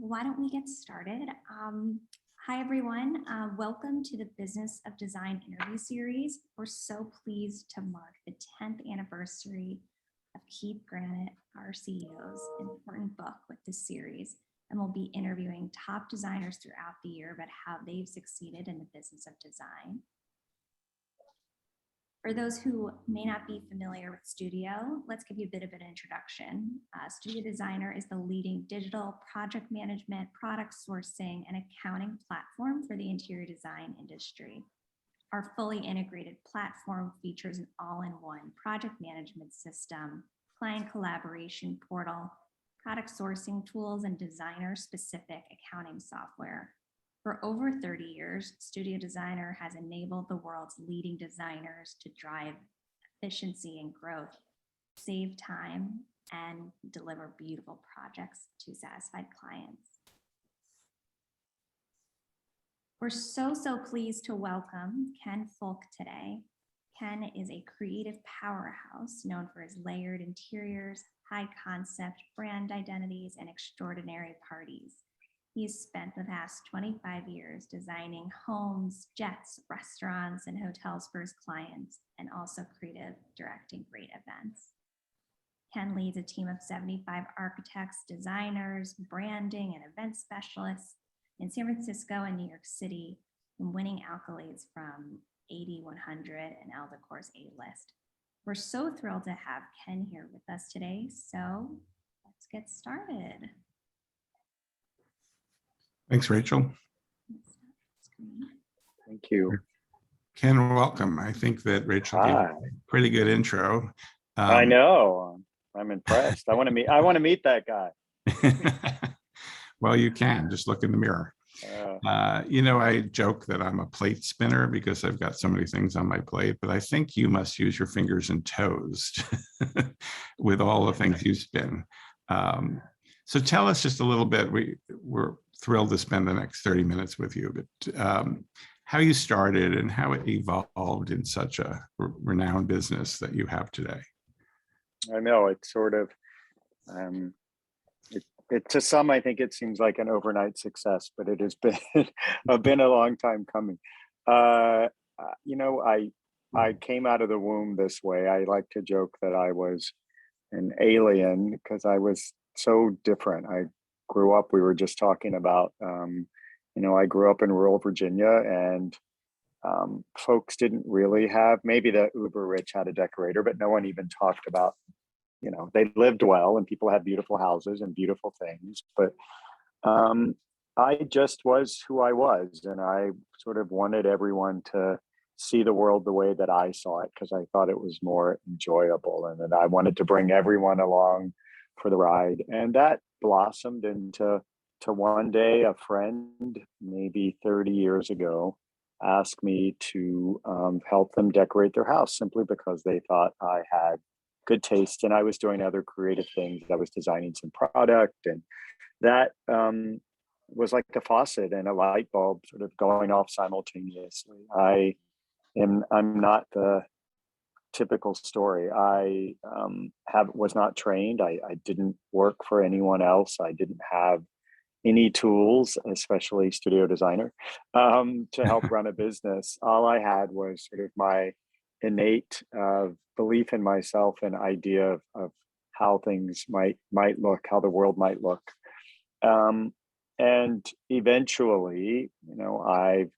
why don't we get started? Hi, everyone. Welcome to the Business of Design interview series. We're so pleased to mark the 10th anniversary of Keith Granet, our CEO's important book with this series. And we'll be interviewing top designers throughout the year about how they've succeeded in the business of design. For those who may not be familiar with Studio, let's give you a bit of an introduction. Studio Designer is the leading digital project management, product sourcing, and accounting platform for the interior design industry. Our fully integrated platform features an all-in-one project management system, client collaboration portal, product sourcing tools, and designer-specific accounting software. For over 30 years, Studio Designer has enabled the world's leading designers to drive efficiency and growth, save time, and deliver beautiful projects to satisfied clients. We're so pleased to welcome Ken Fulk today. Ken is a creative powerhouse known for his layered interiors, high concept brand identities, and extraordinary parties. He's spent the past 25 years designing homes, jets, restaurants, and hotels for his clients, and also creative directing great events. Ken leads a team of 75 architects, designers, branding, and event specialists in San Francisco and New York City, and winning accolades from 80/100 and Elle Decor's A-List. We're so thrilled to have Ken here with us today, so let's get started. Thanks, Rachel. Thank you. Ken, welcome. I think that Rachel gave a pretty good intro. I know. I'm impressed. I want to meet that guy. Well, you can. Just look in the mirror. I joke that I'm a plate spinner because I've got so many things on my plate, but I think you must use your fingers and toes with all the things you spin. So tell us just a little bit. We're thrilled to spend the next 30 minutes with you, but how you started and how it evolved in such a renowned business that you have today. I know it's sort of, to some, I think it seems like an overnight success, but it has been a long time coming. I came out of the womb this way. I like to joke that I was an alien because I was so different. I grew up, we were just talking about, I grew up in rural Virginia, and folks didn't really have, maybe the uber rich had a decorator, but no one even talked about, they lived well and people had beautiful houses and beautiful things. But I just was who I was, and I sort of wanted everyone to see the world the way that I saw it because I thought it was more enjoyable, and that I wanted to bring everyone along for the ride. And that blossomed into one day a friend, maybe 30 years ago, asked me to help them decorate their house simply because they thought I had good taste and I was doing other creative things. I was designing some product, and that was like a faucet and a light bulb sort of going off simultaneously. I'm not the typical story. I was not trained. I didn't work for anyone else. I didn't have any tools, especially Studio Designer, to help run a business. All I had was sort of my innate belief in myself and idea of how things might look, how the world might look. And eventually, I've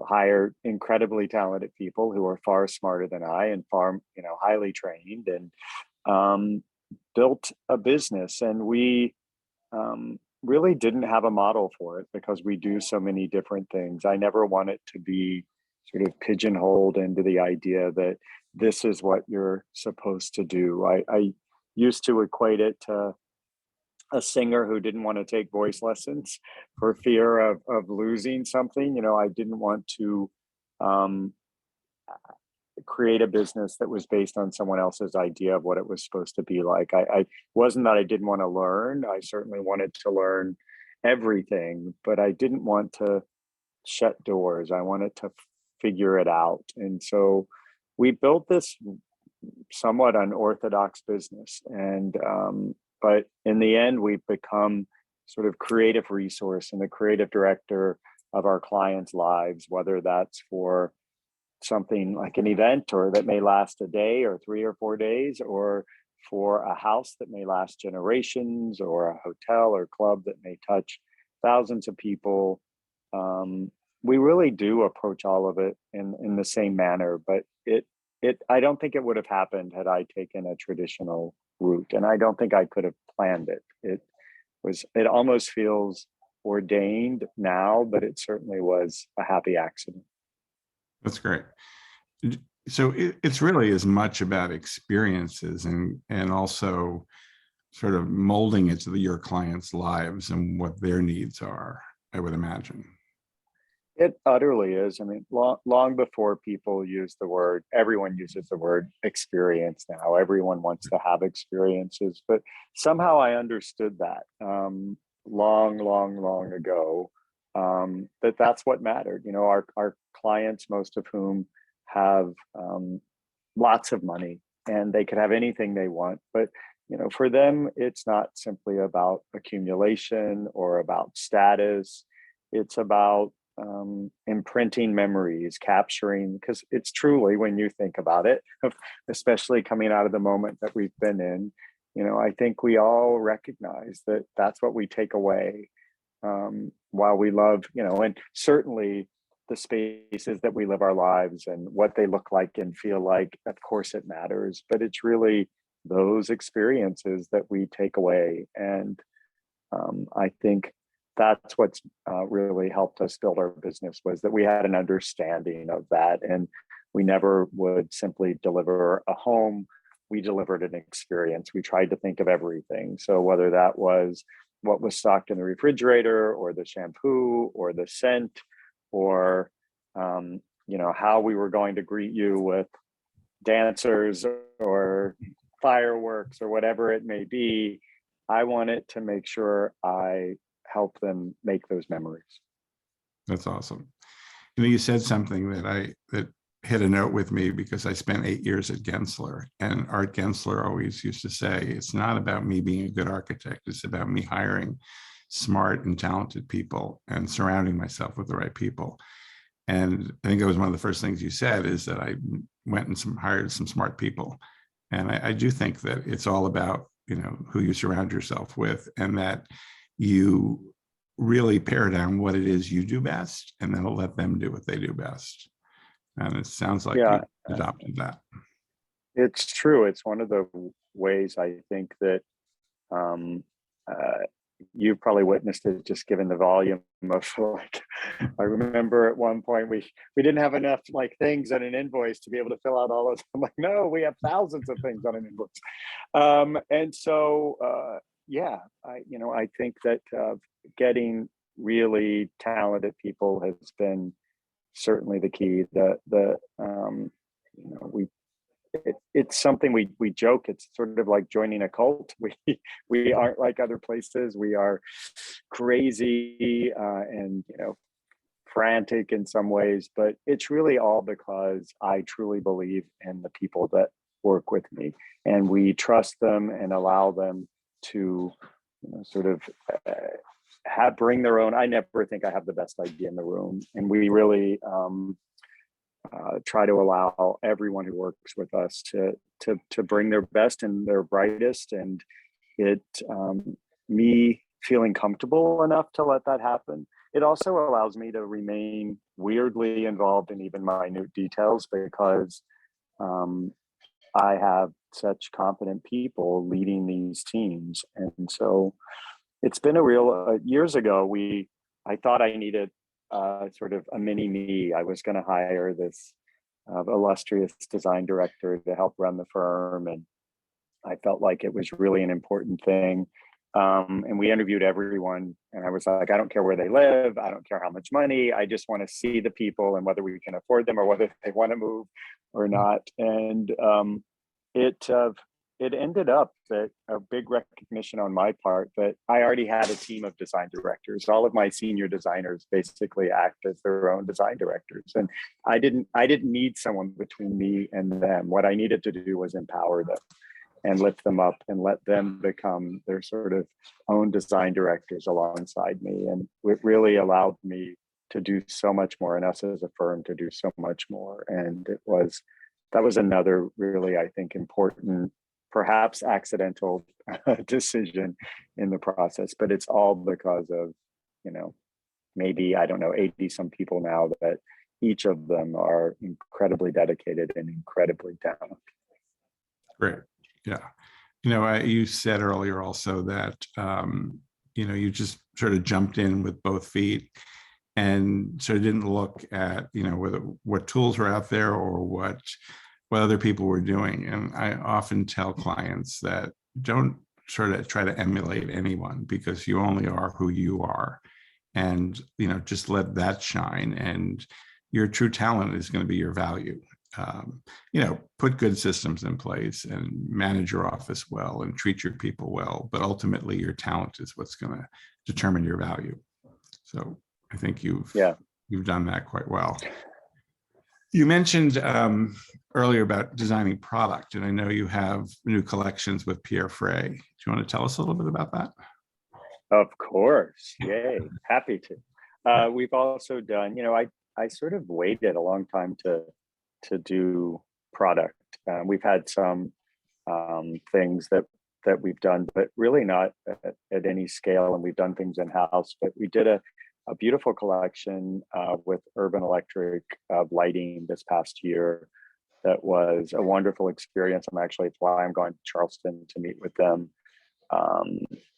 hired incredibly talented people who are far smarter than I and far, highly trained, and built a business. And we really didn't have a model for it because we do so many different things. I never wanted to be sort of pigeonholed into the idea that this is what you're supposed to do. I used to equate it to a singer who didn't want to take voice lessons for fear of losing something. I didn't want to create a business that was based on someone else's idea of what it was supposed to be like. I wasn't that I didn't want to learn. I certainly wanted to learn everything, but I didn't want to shut doors. I wanted to figure it out. And so we built this somewhat unorthodox business. And but in the end, we've become sort of creative resource and the creative director of our clients' lives, whether that's for something like an event or that may last a day or 3 or 4 days, or for a house that may last generations, or a hotel or club that may touch thousands of people. We really do approach all of it in the same manner, but I don't think it would have happened had I taken a traditional route, and I don't think I could have planned it. It almost feels ordained now, but it certainly was a happy accident. That's great. So it's really as much about experiences and also sort of molding it to your clients' lives and what their needs are, I would imagine. It utterly is. I mean, long before people use the word, everyone uses the word experience now. Everyone wants to have experiences, but somehow I understood that long ago, that's what mattered. You know, our clients, most of whom have lots of money, and they could have anything they want, but you know, for them, it's not simply about accumulation or about status. It's about imprinting memories, capturing, because it's truly, when you think about it, especially coming out of the moment that we've been in, you know, I think we all recognize that that's what we take away while we love, you know, and certainly the spaces that we live our lives and what they look like and feel like, of course it matters, but it's really those experiences that we take away. And I think that's what's really helped us build our business, was that we had an understanding of that, and we never would simply deliver a home. We delivered an experience. We tried to think of everything. So whether that was what was stocked in the refrigerator, or the shampoo, or the scent, or you know, how we were going to greet you with dancers or fireworks or whatever it may be, I wanted to make sure I help them make those memories. That's awesome. You know, you said something that hit a note with me, because I spent 8 years at Gensler, and Art Gensler always used to say, it's not about me being a good architect, it's about me hiring smart and talented people and surrounding myself with the right people. And I think it was one of the first things you said, is that I went and hired some smart people. And I do think that it's all about, you know, who you surround yourself with, and that you really pare down what it is you do best, and then let them do what they do best. And it sounds like you adopted that. It's true. It's one of the ways I think that you've probably witnessed it, just given the volume of, like, I remember at one point we didn't have enough like things on an invoice to be able to fill out all of them. I'm like, no, we have thousands of things on an invoice. And so yeah, I think that getting really talented people has been certainly the key. It's something we joke. It's sort of like joining a cult. We aren't like other places. We are crazy and frantic in some ways, but it's really all because I truly believe in the people that work with me, and we trust them and allow them to sort of bring their own. I never think I have the best idea in the room, and we really try to allow everyone who works with us to bring their best and their brightest, and me feeling comfortable enough to let that happen. It also allows me to remain weirdly involved in even minute details, because I have such competent people leading these teams. And so it's been a real, years ago, I thought I needed sort of a mini me. I was going to hire this illustrious design director to help run the firm, and I felt like it was really an important thing. And we interviewed everyone, and I was like, I don't care where they live, I don't care how much money, I just want to see the people and whether we can afford them or whether they want to move or not. And it ended up that a big recognition on my part that I already had a team of design directors. All of my senior designers basically act as their own design directors. And I didn't need someone between me and them. What I needed to do was empower them. and lift them up and let them become their sort of own design directors alongside me. And it really allowed me to do so much more, and us as a firm to do so much more. And that was another really, I think, important, perhaps accidental decision in the process, but it's all because of, maybe, I don't know, 80 some people now that each of them are incredibly dedicated and incredibly talented. Great. Yeah. You said earlier also that, you just sort of jumped in with both feet and sort of didn't look at, what tools were out there or what other people were doing. And I often tell clients that don't sort of try to emulate anyone, because you only are who you are. And, just let that shine, and your true talent is going to be your value. Put good systems in place and manage your office well and treat your people well, but ultimately your talent is what's going to determine your value. So I think you've done that quite well. You mentioned earlier about designing product, and I know you have new collections with Pierre Frey. Do you want to tell us a little bit about that? Of course. Yay. Happy to. We've also done, I sort of waited a long time to do product. We've had some things that we've done, but really not at any scale. And we've done things in-house, but we did a beautiful collection with Urban Electric lighting this past year. That was a wonderful experience. It's why I'm going to Charleston to meet with them.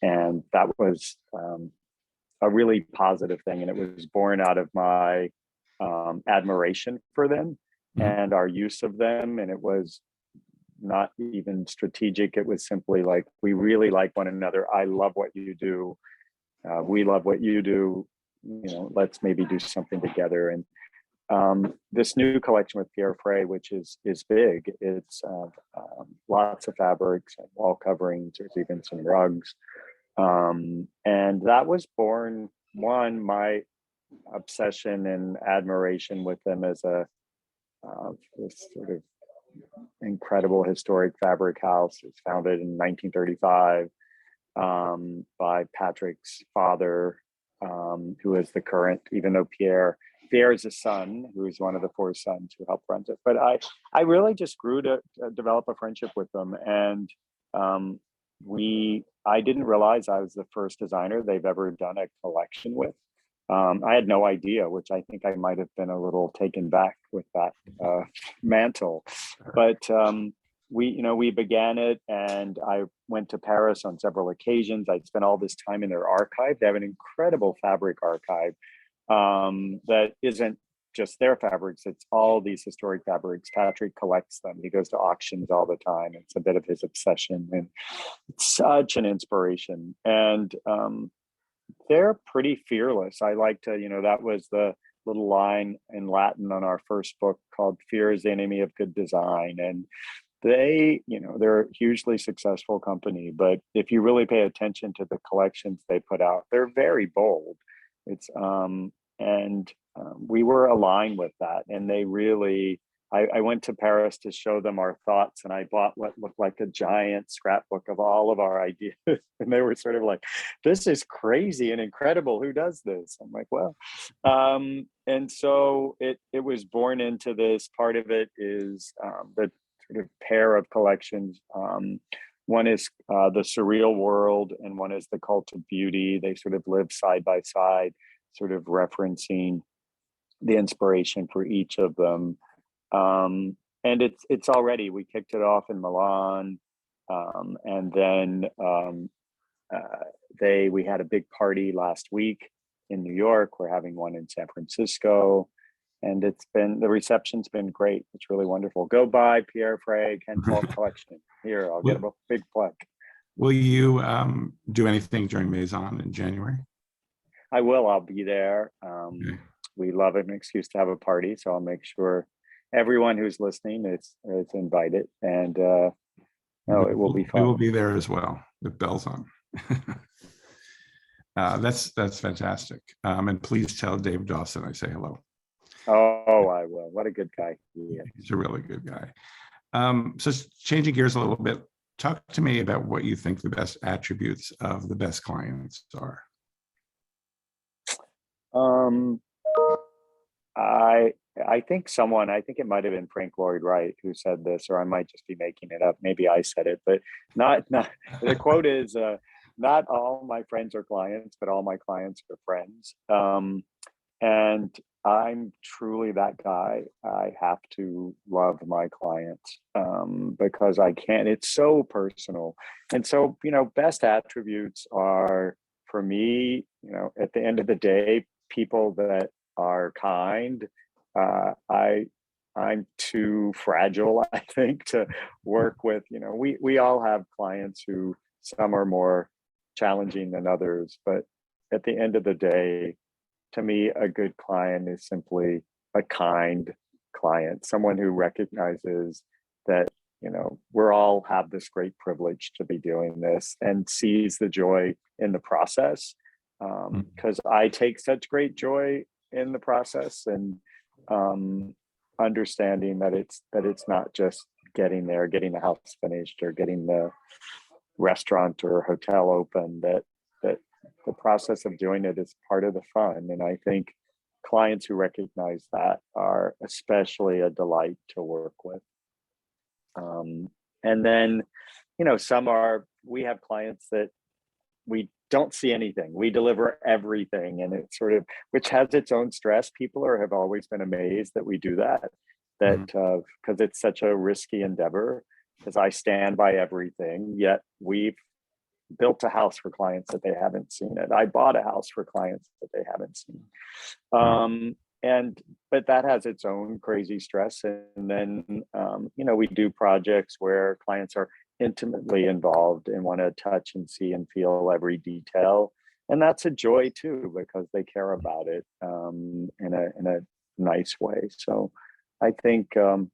And that was a really positive thing. And it was born out of my admiration for them and our use of them. And it was not even strategic. It was simply like, we really like one another. I love what you do. We love what you do. Let's maybe do something together. And this new collection with Pierre Frey, which is big, it's lots of fabrics and wall coverings. There's even some rugs. And that was born, my obsession and admiration with them as this sort of incredible historic fabric house. It's founded in 1935 by Patrick's father, who is the current, even though Pierre is a son, who is one of the 4 sons who helped run it. But I really just grew to develop a friendship with them. And I didn't realize I was the first designer they've ever done a collection with. I had no idea, which I think I might have been a little taken back with that mantle. But we began it, and I went to Paris on several occasions. I spent all this time in their archive. They have an incredible fabric archive that isn't just their fabrics, it's all these historic fabrics. Patrick collects them. He goes to auctions all the time. It's a bit of his obsession, and it's such an inspiration. And they're pretty fearless. I like to, that was the little line in Latin on our first book called Fear is the Enemy of Good Design. And they're a hugely successful company, but if you really pay attention to the collections they put out, they're very bold. It's we were aligned with that, and they really. I went to Paris to show them our thoughts, and I bought what looked like a giant scrapbook of all of our ideas, and they were sort of like, "This is crazy and incredible. Who does this?" I'm like, "Well," and so it was born into this. Part of it is the sort of pair of collections. One is the surreal world, and one is the cult of beauty. They sort of live side by side, sort of referencing the inspiration for each of them. And it's already, we kicked it off in Milan, and then we had a big party last week in New York. We're having one in San Francisco, and the reception's been great. It's really wonderful. Go buy Pierre Frey Ken Fulk collection. Here, I'll get a big plug. Will you do anything during Maison in January? I will. I'll be there. Okay. We love an excuse to have a party, so I'll make sure everyone who's listening is invited, and it will be fun. We will be there as well with bells on. That's fantastic. And please tell Dave Dawson I say hello. Oh, I will. What a good guy he is. He's a really good guy. So changing gears a little bit, talk to me about what you think the best attributes of the best clients are. I think it might have been Frank Lloyd Wright who said this, or I might just be making it up. Maybe I said it, but not the quote is, not all my friends are clients, but all my clients are friends. And I'm truly that guy. I have to love my clients, because I can't, it's so personal. And so, best attributes are, for me, at the end of the day, people that are kind. I'm too fragile, I think, to work with. We all have clients who, some are more challenging than others, but at the end of the day, to me, a good client is simply a kind client, someone who recognizes that, we're all have this great privilege to be doing this and sees the joy in the process. Because I take such great joy in the process, and understanding that it's not just getting the house finished or getting the restaurant or hotel open, that the process of doing it is part of the fun. And I think clients who recognize that are especially a delight to work with. And then, we have clients that we don't see anything. We deliver everything, and it's sort of, which has its own stress. People have always been amazed that we do that, because it's such a risky endeavor, because I stand by everything, yet we've built a house for clients that they haven't seen it. I bought a house for clients that they haven't seen. But that has its own crazy stress. And then, we do projects where clients are intimately involved and want to touch and see and feel every detail. And that's a joy too, because they care about it in a nice way. So I think, I'm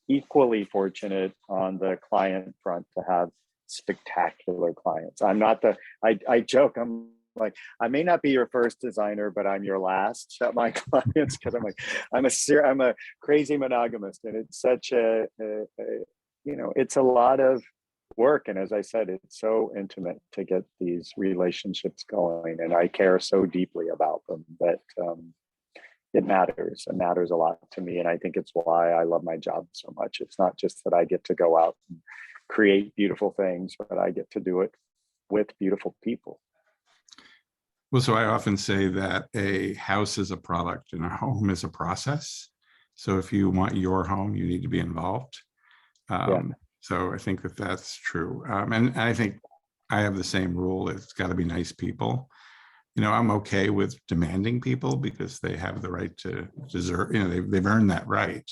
equally fortunate on the client front to have spectacular clients. I'm not I joke, I'm like, I may not be your first designer, but I'm your last at my clients, because I'm a crazy monogamist, and it's such it's a lot of work. And as I said, it's so intimate to get these relationships going, and I care so deeply about them that it matters. It matters a lot to me, and I think it's why I love my job so much. It's not just that I get to go out and create beautiful things, but I get to do it with beautiful people. Well, so I often say that a house is a product and a home is a process. So if you want your home, you need to be involved. So I think that that's true. And I think I have the same rule. It's got to be nice people. I'm okay with demanding people, because they have the right to deserve, they've earned that right,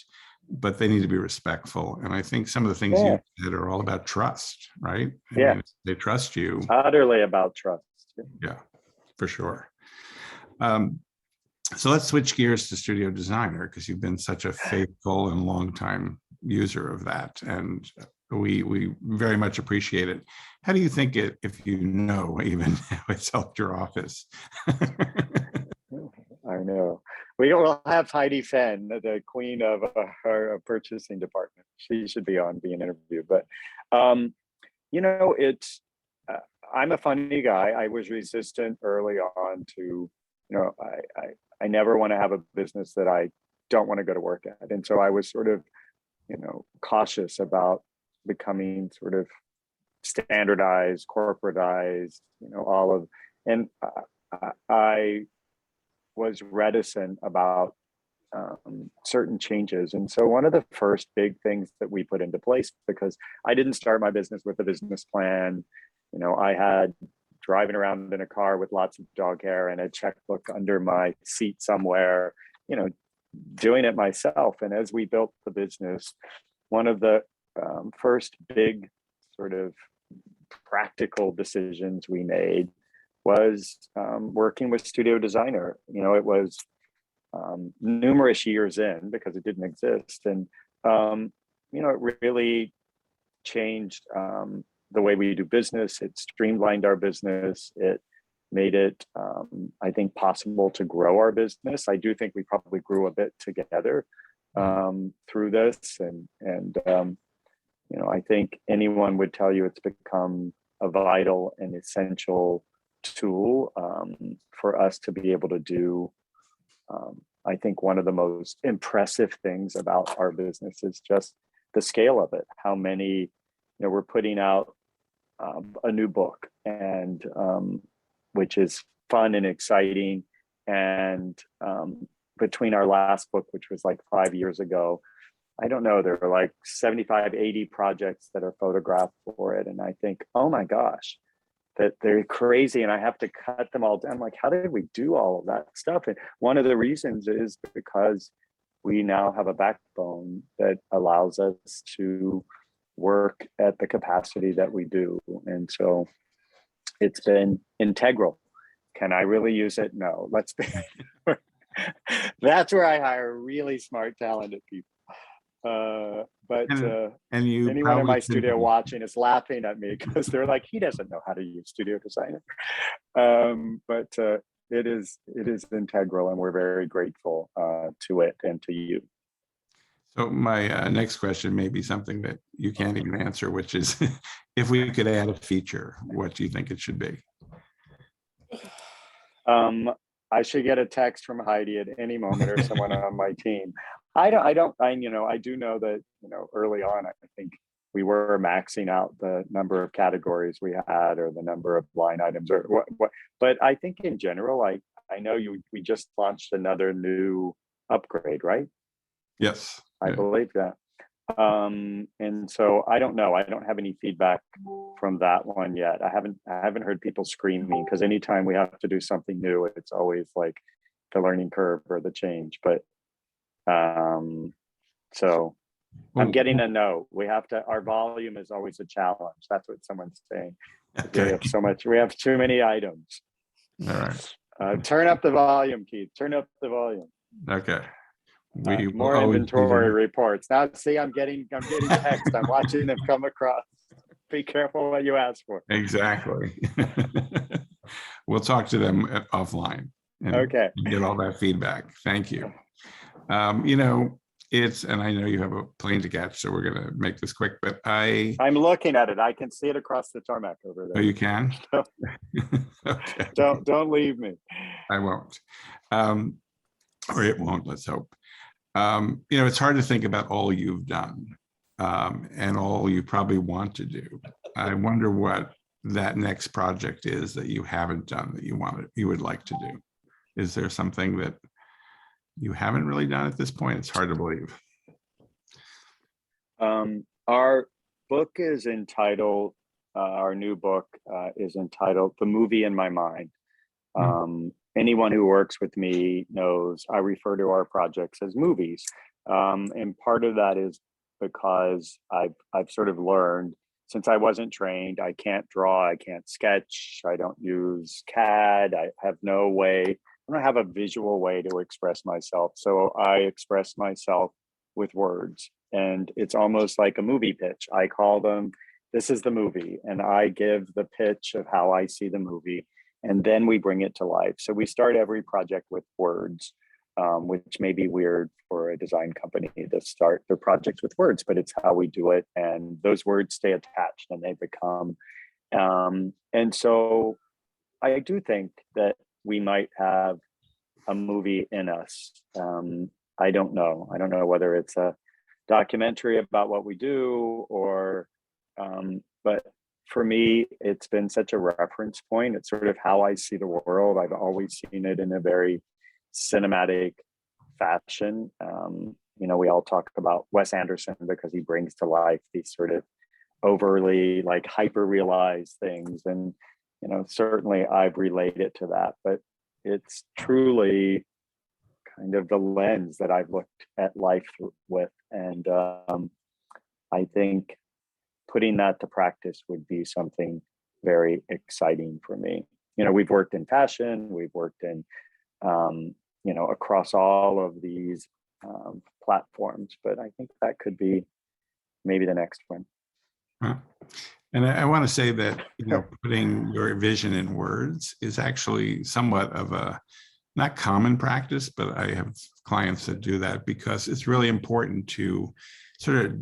but they need to be respectful. And I think some of the things you said are all about trust, right? I mean, they trust you. Utterly about trust. Yeah, for sure. So let's switch gears to Studio Designer, because you've been such a faithful and long-time user of that, and we very much appreciate it. How do you think if you know even how it's helped your office? I know. We will have Heidi Fenn, the queen of our purchasing department. She should be on being interviewed. But it's I'm a funny guy. I was resistant early on to, I never want to have a business that I don't want to go to work at. And so I was sort of, cautious about becoming sort of standardized, corporatized, and I was reticent about certain changes. And so one of the first big things that we put into place, because I didn't start my business with a business plan, I had driving around in a car with lots of dog hair and a checkbook under my seat somewhere, doing it myself. And as we built the business, one of the first big sort of practical decisions we made was working with Studio Designer. It was numerous years in, because it didn't exist. And, it really changed the way we do business. It streamlined our business. It made it, I think, possible to grow our business. I do think we probably grew a bit together through this. And I think anyone would tell you it's become a vital and essential tool for us to be able to do. I think one of the most impressive things about our business is just the scale of it. How many, we're putting out a new book, and which is fun and exciting. And between our last book, which was like 5 years ago, I don't know, there are like 75, 80 projects that are photographed for it. And I think, oh my gosh, that they're crazy. And I have to cut them all down. Like, how did we do all of that stuff? And one of the reasons is because we now have a backbone that allows us to work at the capacity that we do. And so it's been integral. Can I really use it? No. Let's be that's where I hire really smart, talented people. But you anyone in my studio watching is laughing at me because they're like, he doesn't know how to use Studio Designer. But it is integral, and we're very grateful to it and to you. So my next question may be something that you can't even answer, which is, if we could add a feature, what do you think it should be? I should get a text from Heidi at any moment, or someone on my team. I do know that, early on, I think we were maxing out the number of categories we had, or the number of line items, or what. But I think in general, I know we just launched another new upgrade, right? Yes. I believe that. And so I don't know. I don't have any feedback from that one yet. I haven't heard people screaming, because anytime we have to do something new, it's always like the learning curve or the change. But so I'm getting a no. We have to, our volume is always a challenge. That's what someone's saying. Okay. We have too many items. All right. Turn up the volume, Keith. Turn up the volume. Okay. More inventory reports. Now, see, I'm getting text. I'm watching them come across. Be careful what you ask for. Exactly. We'll talk to them offline and okay. Get all that feedback. Thank you. And I know you have a plane to catch, so we're going to make this quick, but I'm looking at it. I can see it across the tarmac over there. Oh, you can? Okay. Don't leave me. I won't. Or it won't, let's hope. It's hard to think about all you've done and all you probably want to do. I wonder what that next project is that you haven't done that you would like to do. Is there something that you haven't really done at this point? It's hard to believe. Our book is entitled, our new book is entitled The Movie in My Mind. Anyone who works with me knows I refer to our projects as movies. And part of that is because I've sort of learned, since I wasn't trained, I can't draw, I can't sketch, I don't use CAD, I have no way, I don't have a visual way to express myself. So I express myself with words, and it's almost like a movie pitch. I call them, this is the movie, and I give the pitch of how I see the movie, and then we bring it to life. So we start every project with words, which may be weird for a design company to start their projects with words, but it's how we do it. And those words stay attached and they become, and so I do think that we might have a movie in us. I don't know whether it's a documentary about what we do or, but for me, it's been such a reference point. It's sort of how I see the world. I've always seen it in a very cinematic fashion. We all talk about Wes Anderson because he brings to life these sort of overly like hyper realized things. And, certainly I've related to that, but it's truly kind of the lens that I've looked at life with. And I think putting that to practice would be something very exciting for me. We've worked in fashion, we've worked in, across all of these platforms, but I think that could be maybe the next one. Huh. And I want to say that, putting your vision in words is actually somewhat of a, not common practice, but I have clients that do that because it's really important to sort of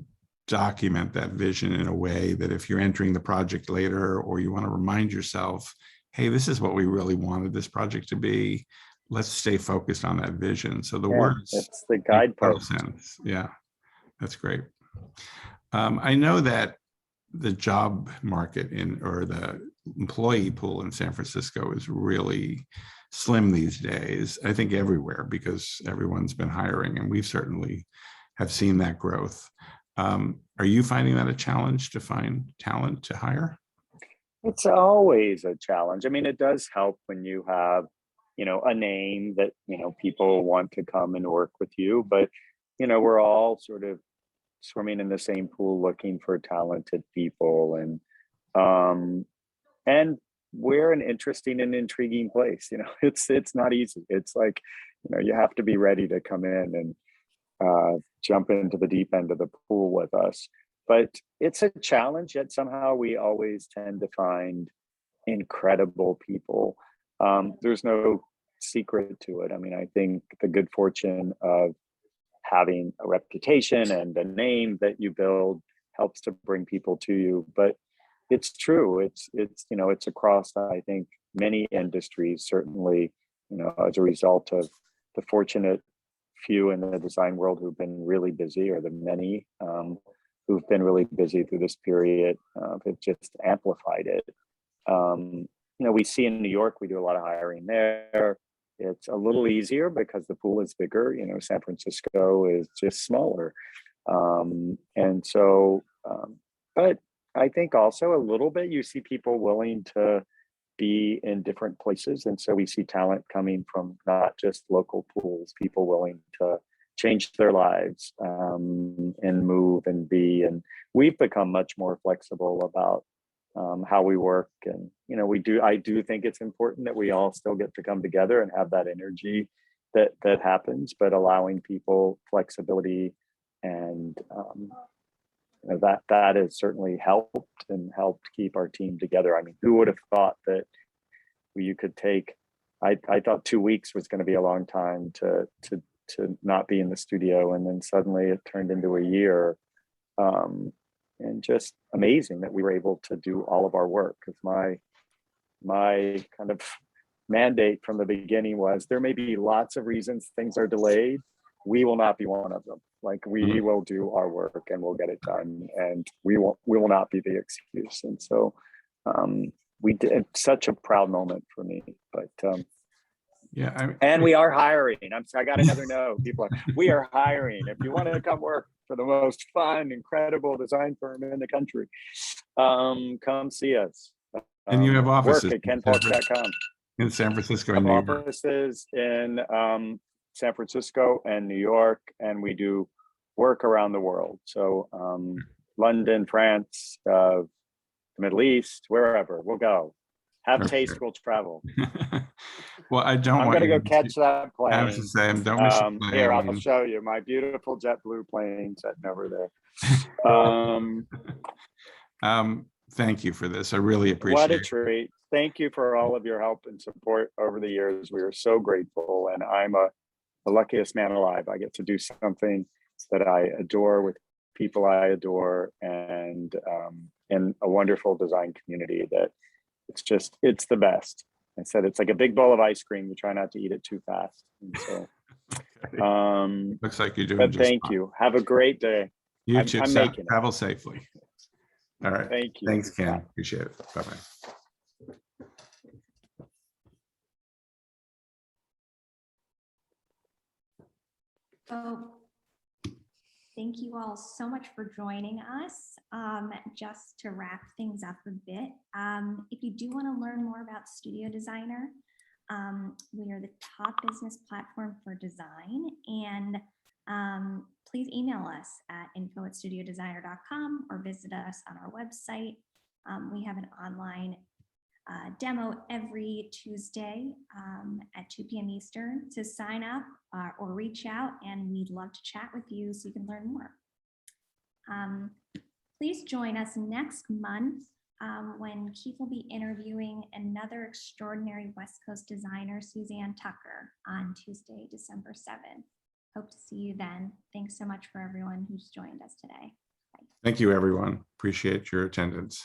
document that vision in a way that if you're entering the project later, or you want to remind yourself, hey, this is what we really wanted this project to be, let's stay focused on that vision. So the words, it's the make total guidepost. sense. Yeah, that's great. I know that the job market or the employee pool in San Francisco is really slim these days. I think everywhere, because everyone's been hiring, and we've certainly have seen that growth. Are you finding that a challenge to find talent to hire? It's always a challenge. I mean, it does help when you have, a name that, people want to come and work with you, but, we're all sort of swimming in the same pool looking for talented people. And we're an interesting and intriguing place. It's not easy. It's like, you have to be ready to come in and jump into the deep end of the pool with us. But it's a challenge, yet somehow we always tend to find incredible people. There's no secret to it. I mean, I think the good fortune of having a reputation and a name that you build helps to bring people to you. But it's true. It's across, I think, many industries, certainly, as a result of the fortunate few in the design world who've been really busy, or the many who've been really busy through this period, have just amplified it. We see in New York, we do a lot of hiring there. It's a little easier because the pool is bigger. San Francisco is just smaller. But I think also a little bit, you see people willing to be in different places. And so we see talent coming from not just local pools, people willing to change their lives and move and be. And we've become much more flexible about how we work. And, I do think it's important that we all still get to come together and have that energy that happens, but allowing people flexibility, and that has certainly helped keep our team together. I mean, who would have thought that you could take, I thought 2 weeks was going to be a long time to not be in the studio, and then suddenly it turned into a year. And just amazing that we were able to do all of our work, because my kind of mandate from the beginning was, there may be lots of reasons things are delayed. We will not be one of them. Like, we will do our work and we'll get it done, and we will not be the excuse. And so we did. Such a proud moment for me. But yeah, and we are hiring. I got another note. People are, we are hiring. If you want to come work for the most fun, incredible design firm in the country, come see us. and you have offices Work at kenfulk.com. in San Francisco and New New York. Offices in San Francisco and New York, and we do work around the world. So London, France, the Middle East, wherever we'll go. Have taste, we'll travel. Well, I'm going to go catch that plane. I was just saying, don't miss the plane. Here, I'll show you my beautiful JetBlue plane sitting over there. Thank you for this. I really appreciate it. What a treat. Thank you for all of your help and support over the years. We are so grateful, and I'm the luckiest man alive. I get to do something that I adore with people I adore, and in a wonderful design community that it's the best. I said, it's like a big bowl of ice cream. You try not to eat it too fast. And so, okay. Looks like you're doing but just thank fine. you. Have a great day. You too. I'm making it. Travel safely. All right. Thank you. Thanks, Ken. Appreciate it. Bye-bye. Oh, thank you all so much for joining us. Just to wrap things up a bit, if you do want to learn more about Studio Designer, we are the top business platform for design, and please email us at info@studiodesigner.com or visit us on our website. We have an online demo every Tuesday at 2 p.m. Eastern. To sign up or reach out, and we'd love to chat with you so you can learn more. Please join us next month when Keith will be interviewing another extraordinary West Coast designer, Suzanne Tucker, on Tuesday, December 7th. Hope to see you then. Thanks so much for everyone who's joined us today. Bye. Thank you, everyone. Appreciate your attendance.